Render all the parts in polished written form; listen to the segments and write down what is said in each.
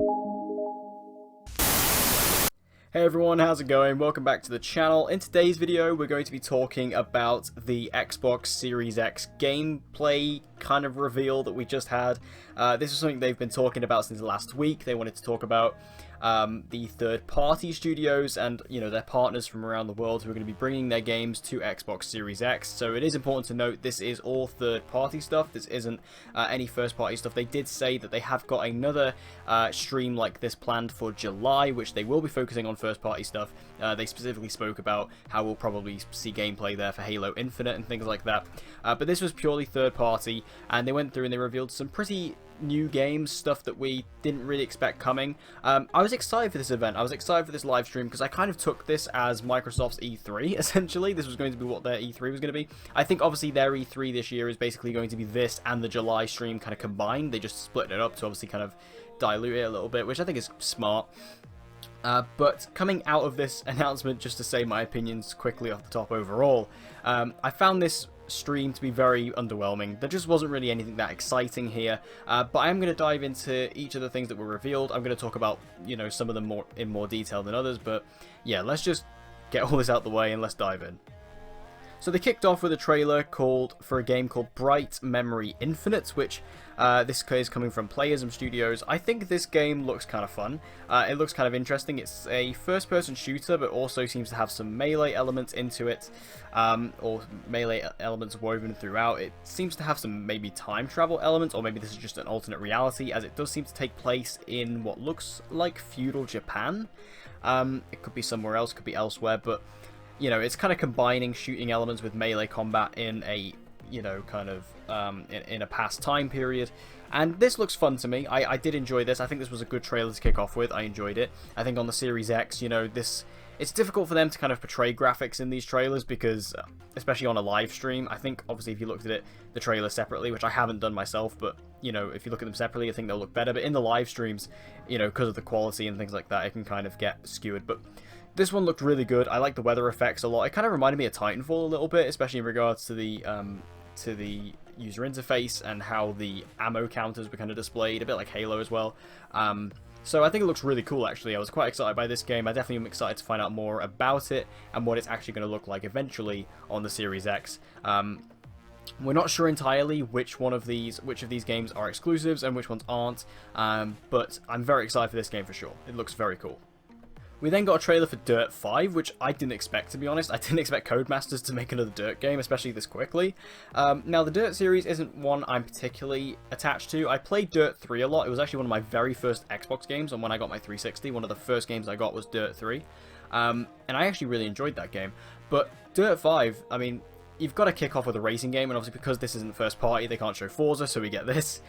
Hey everyone, how's it going? Welcome back to the channel. In today's video, we're going to be talking about the Xbox Series X gameplay kind of reveal that we just had. This is something they've been talking about since last week. They wanted to talk about the third-party studios and, you know, their partners from around the world who are going to be bringing their games to Xbox Series X. So it is important to note this is all third-party stuff. This isn't any first-party stuff. They did say that they have got another stream like this planned for July, which they will be focusing on first-party stuff. They specifically spoke about how we'll probably see gameplay there for Halo Infinite and things like that. But this was purely third-party, and they went through and they revealed some pretty new games, stuff that we didn't really expect coming. I was excited for this event. I was excited for this live stream because I kind of took this as Microsoft's E3, essentially. This was going to be what their E3 was going to be. I think obviously their E3 this year is basically going to be this and the July stream kind of combined. They just split it up to obviously kind of dilute it a little bit, which I think is smart. But coming out of this announcement, just to say my opinions quickly off the top overall, I found this stream to be very underwhelming. There just wasn't really anything that exciting here, but I am going to dive into each of the things that were revealed. I'm going to talk about, you know, some of them in more detail than others, but yeah, let's just get all this out the way and let's dive in. So they kicked off with a trailer for a game called Bright Memory Infinite, which this is coming from Playism Studios. I think this game looks kind of fun. It looks kind of interesting. It's a first-person shooter, but also seems to have some melee elements into it, or melee elements woven throughout. It seems to have some maybe time travel elements, or maybe this is just an alternate reality, as it does seem to take place in what looks like feudal Japan. It could be somewhere else, could be elsewhere, but you know, it's kind of combining shooting elements with melee combat in a, you know, kind of in a past time period. And this looks fun to me. I did enjoy this. I think this was a good trailer to kick off with. I enjoyed it. I think on the Series X, you know, it's difficult for them to kind of portray graphics in these trailers because, especially on a live stream, I think obviously if you looked at the trailer separately, which I haven't done myself, but you know, if you look at them separately, I think they'll look better. But in the live streams, you know, because of the quality and things like that, it can kind of get skewered. But this one looked really good. I like the weather effects a lot. It kind of reminded me of Titanfall a little bit, especially in regards to the user interface and how the ammo counters were kind of displayed, a bit like Halo as well. So I think it looks really cool, actually. I was quite excited by this game. I definitely am excited to find out more about it and what it's actually going to look like eventually on the Series X. We're not sure entirely which of these games are exclusives and which ones aren't, but I'm very excited for this game for sure. It looks very cool. We then got a trailer for Dirt 5, which I didn't expect, to be honest. I didn't expect Codemasters to make another Dirt game, especially this quickly. Now, the Dirt series isn't one I'm particularly attached to. I played Dirt 3 a lot. It was actually one of my very first Xbox games, and when I got my 360, one of the first games I got was Dirt 3. And I actually really enjoyed that game. But Dirt 5, I mean, you've got to kick off with a racing game, and obviously because this isn't first party, they can't show Forza, so we get this.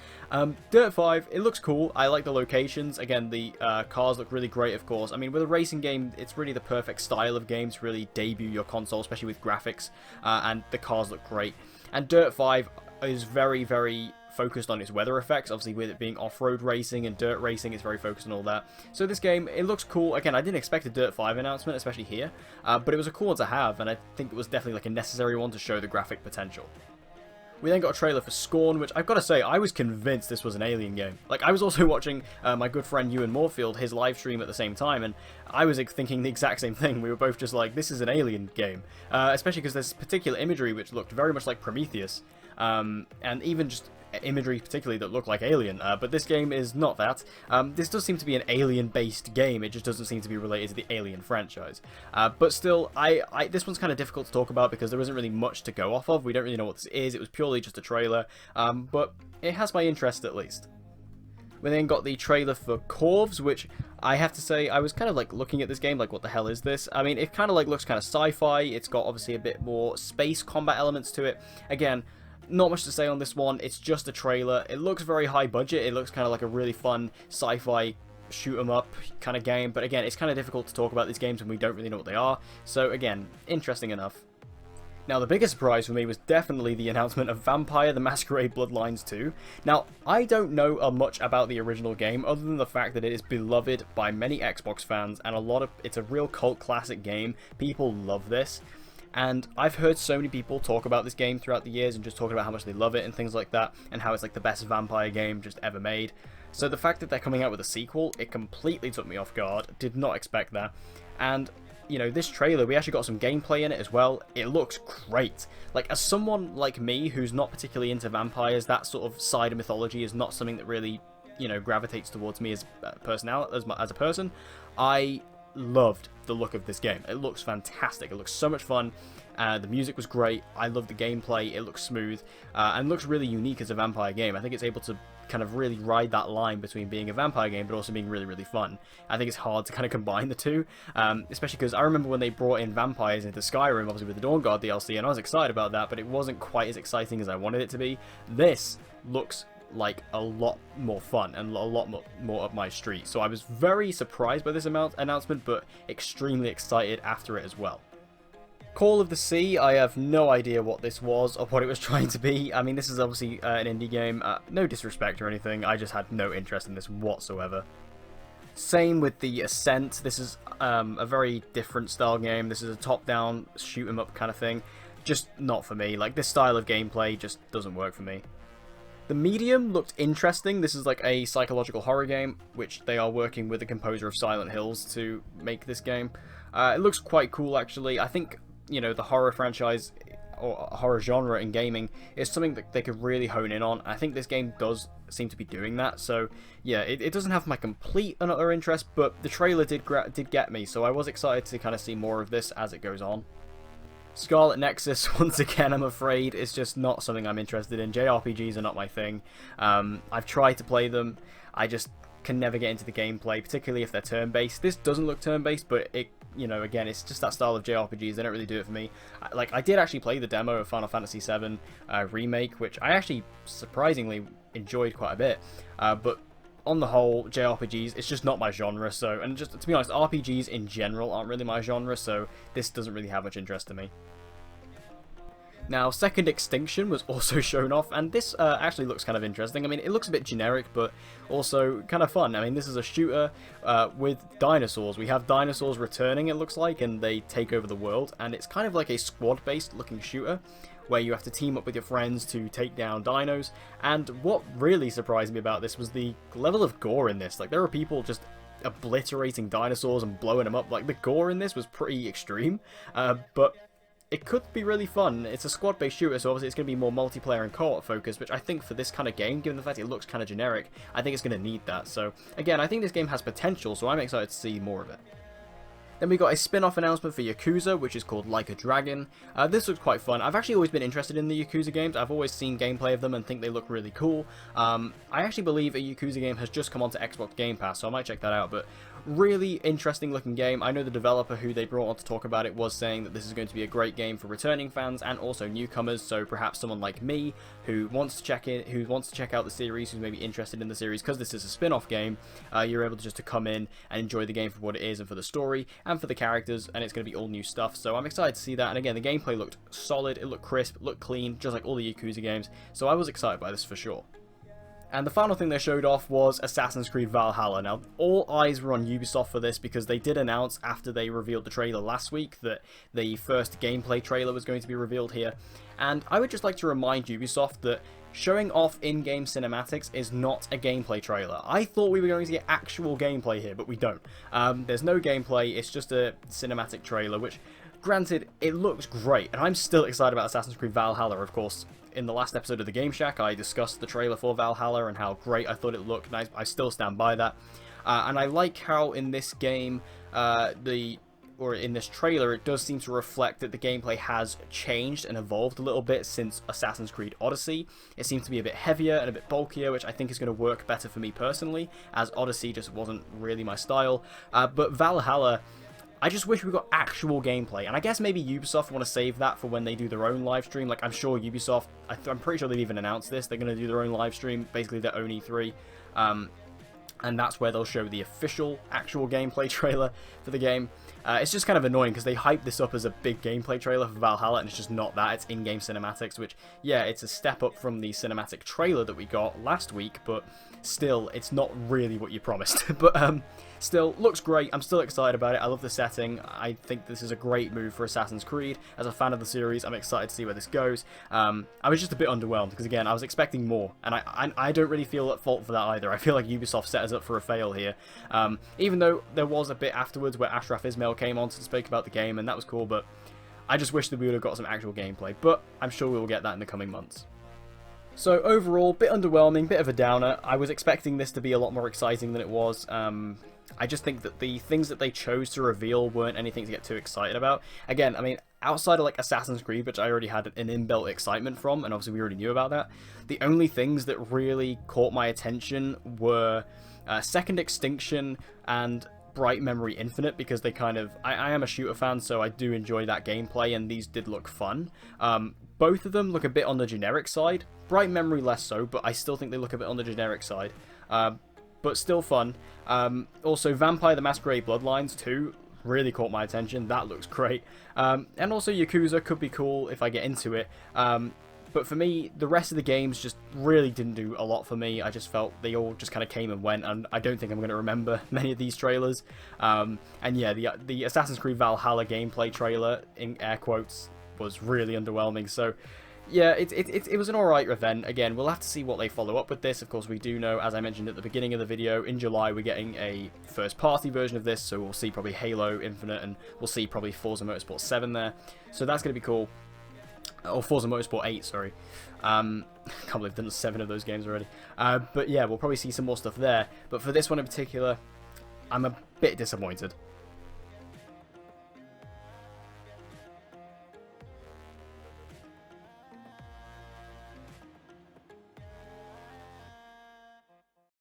Dirt 5, it looks cool. I like the locations. Again, the cars look really great, of course. I mean, with a racing game, it's really the perfect style of game to really debut your console, especially with graphics, and the cars look great. And Dirt 5 is very, very focused on its weather effects. Obviously, with it being off-road racing and dirt racing, it's very focused on all that. So this game, it looks cool. Again, I didn't expect a Dirt 5 announcement, especially here, but it was a cool one to have, and I think it was definitely like a necessary one to show the graphic potential. We then got a trailer for Scorn, which I've got to say, I was convinced this was an Alien game. Like, I was also watching my good friend Ewan Moorfield, his live stream at the same time, and I was thinking the exact same thing. We were both just like, this is an Alien game. Especially because there's particular imagery which looked very much like Prometheus, and even just imagery particularly that looked like Alien, but this game is not that. This does seem to be an Alien-based game, it just doesn't seem to be related to the Alien franchise. But still, this one's kind of difficult to talk about because there isn't really much to go off of. We don't really know what this is. It was purely just a trailer, but it has my interest at least. We then got the trailer for Corbs, which I have to say, I was kind of like looking at this game like, what the hell is this? I mean, it kind of like looks kind of sci-fi. It's got obviously a bit more space combat elements to it. Again, not much to say on this one. It's just a trailer. It looks very high budget. It looks kind of like a really fun sci-fi shoot 'em up kind of game. But again, it's kind of difficult to talk about these games when we don't really know what they are. So again, interesting enough. Now, the biggest surprise for me was definitely the announcement of Vampire: The Masquerade Bloodlines 2. Now, I don't know much about the original game other than the fact that it is beloved by many Xbox fans and it's a real cult classic game. People love this. And I've heard so many people talk about this game throughout the years and just talking about how much they love it and things like that, and how it's like the best vampire game just ever made. So the fact that they're coming out with a sequel, it completely took me off guard. Did not expect that. And, you know, this trailer, we actually got some gameplay in it as well. It looks great. Like, as someone like me who's not particularly into vampires, that sort of side of mythology is not something that really, you know, gravitates towards me as a person. I loved the look of this game. It looks fantastic. It looks so much fun. The music was great. I love the gameplay. It looks smooth and looks really unique as a vampire game. I think it's able to kind of really ride that line between being a vampire game but also being really, really fun. I think it's hard to kind of combine the two, especially because I remember when they brought in vampires into Skyrim, obviously with the Dawn Guard DLC, and I was excited about that, but it wasn't quite as exciting as I wanted it to be. This looks like a lot more fun and a lot more up my street. So I was very surprised by this announcement, but extremely excited after it as well. Call of the Sea, I have no idea what this was or what it was trying to be. I mean, this is obviously an indie game. No disrespect or anything, I just had no interest in this whatsoever. Same with the Ascent. This is a very different style game. This is a top-down, shoot-'em-up kind of thing. Just not for me. Like, this style of gameplay just doesn't work for me. The Medium looked interesting. This is like a psychological horror game, which they are working with the composer of Silent Hills to make this game. It looks quite cool, actually. I think, you know, the horror franchise or horror genre in gaming is something that they could really hone in on. I think this game does seem to be doing that. So yeah, it doesn't have my complete and utter interest, but the trailer did get me, so I was excited to kind of see more of this as it goes on. Scarlet Nexus, once again, I'm afraid, is just not something I'm interested in. JRPGs are not my thing. I've tried to play them. I just can never get into the gameplay, particularly if they're turn-based. This doesn't look turn-based, but it, you know, again, it's just that style of JRPGs. They don't really do it for me. Like, I did actually play the demo of Final Fantasy VII Remake, which I actually surprisingly enjoyed quite a bit. But on the whole, JRPGs, it's just not my genre. So, and just to be honest, RPGs in general aren't really my genre, so this doesn't really have much interest to me. Now, second Extinction was also shown off, and this actually looks kind of interesting. I mean, it looks a bit generic, but also kind of fun. I mean, this is a shooter with dinosaurs. We have dinosaurs returning, it looks like, and they take over the world, and it's kind of like a squad-based looking shooter, where you have to team up with your friends to take down dinos. And what really surprised me about this was the level of gore in this. Like, there are people just obliterating dinosaurs and blowing them up. Like, the gore in this was pretty extreme, but it could be really fun. It's a squad-based shooter, so obviously it's going to be more multiplayer and co-op focused, which I think for this kind of game, given the fact it looks kind of generic, I think it's going to need that. So, again, I think this game has potential, so I'm excited to see more of it. Then we got a spin-off announcement for Yakuza, which is called Like a Dragon. This looks quite fun. I've actually always been interested in the Yakuza games. I've always seen gameplay of them and think they look really cool. I actually believe a Yakuza game has just come onto Xbox Game Pass, so I might check that out, but really interesting looking game. I know the developer who they brought on to talk about it was saying that this is going to be a great game for returning fans and also newcomers, so perhaps someone like me who wants to check out the series, who's maybe interested in the series, because this is a spin-off game, you're able to just come in and enjoy the game for what it is and for the story and for the characters, and it's going to be all new stuff. So I'm excited to see that. And again, the gameplay looked solid, it looked crisp, it looked clean, just like all the Yakuza games, so I was excited by this for sure. And the final thing they showed off was Assassin's Creed Valhalla. Now, all eyes were on Ubisoft for this because they did announce after they revealed the trailer last week that the first gameplay trailer was going to be revealed here. And I would just like to remind Ubisoft that showing off in-game cinematics is not a gameplay trailer. I thought we were going to get actual gameplay here, but we don't. There's no gameplay, it's just a cinematic trailer, which, granted, it looks great. And I'm still excited about Assassin's Creed Valhalla, of course. In the last episode of the Game Shack, I discussed the trailer for Valhalla and how great I thought it looked, and I still stand by that. And I like how in this game, in this trailer, it does seem to reflect that the gameplay has changed and evolved a little bit since Assassin's Creed Odyssey. It seems to be a bit heavier and a bit bulkier, which I think is going to work better for me personally, as Odyssey just wasn't really my style. But Valhalla, I just wish we got actual gameplay, and I guess maybe Ubisoft want to save that for when they do their own live stream. Like, I'm sure Ubisoft, I'm pretty sure they've even announced this, they're going to do their own live stream, basically their own E3. and that's where they'll show the official actual gameplay trailer for the game. It's just kind of annoying because they hyped this up as a big gameplay trailer for Valhalla, and it's just not that. It's in-game cinematics, which, yeah, it's a step up from the cinematic trailer that we got last week, but still, it's not really what you promised. But still, looks great. I'm still excited about it. I love the setting. I think this is a great move for Assassin's Creed. As a fan of the series, I'm excited to see where this goes. I was just a bit underwhelmed because, again, I was expecting more, and I don't really feel at fault for that either. I feel like Ubisoft set us up for a fail here. Even though there was a bit afterwards where Ashraf Ismail came on to speak about the game, and that was cool, but I just wish that we would have got some actual gameplay. But I'm sure we will get that in the coming months. So overall, bit underwhelming, bit of a downer. I was expecting this to be a lot more exciting than it was. I just think that the things that they chose to reveal weren't anything to get too excited about. Again, I mean, outside of like Assassin's Creed, which I already had an inbuilt excitement from, and obviously we already knew about that, the only things that really caught my attention were Second Extinction and Bright Memory Infinite, because they kind of... I am a shooter fan, so I do enjoy that gameplay, and these did look fun. Both of them look a bit on the generic side. Bright Memory less so, but I still think they look a bit on the generic side. But still fun. Also, Vampire the Masquerade Bloodlines 2 really caught my attention. That looks great. And also Yakuza could be cool if I get into it. But for me, the rest of the games just really didn't do a lot for me. I just felt they all just kind of came and went, and I don't think I'm going to remember many of these trailers. And yeah, the Assassin's Creed Valhalla gameplay trailer, in air quotes, was really underwhelming. So yeah, it was an alright event. Again, we'll have to see what they follow up with this. Of course, we do know, as I mentioned at the beginning of the video, in July we're getting a first-party version of this, so we'll see probably Halo Infinite, and we'll see probably Forza Motorsport 7 there. So that's going to be cool. Or Forza Motorsport 8, sorry. Can't believe I've done 7 of those games already. But yeah, we'll probably see some more stuff there. But for this one in particular, I'm a bit disappointed.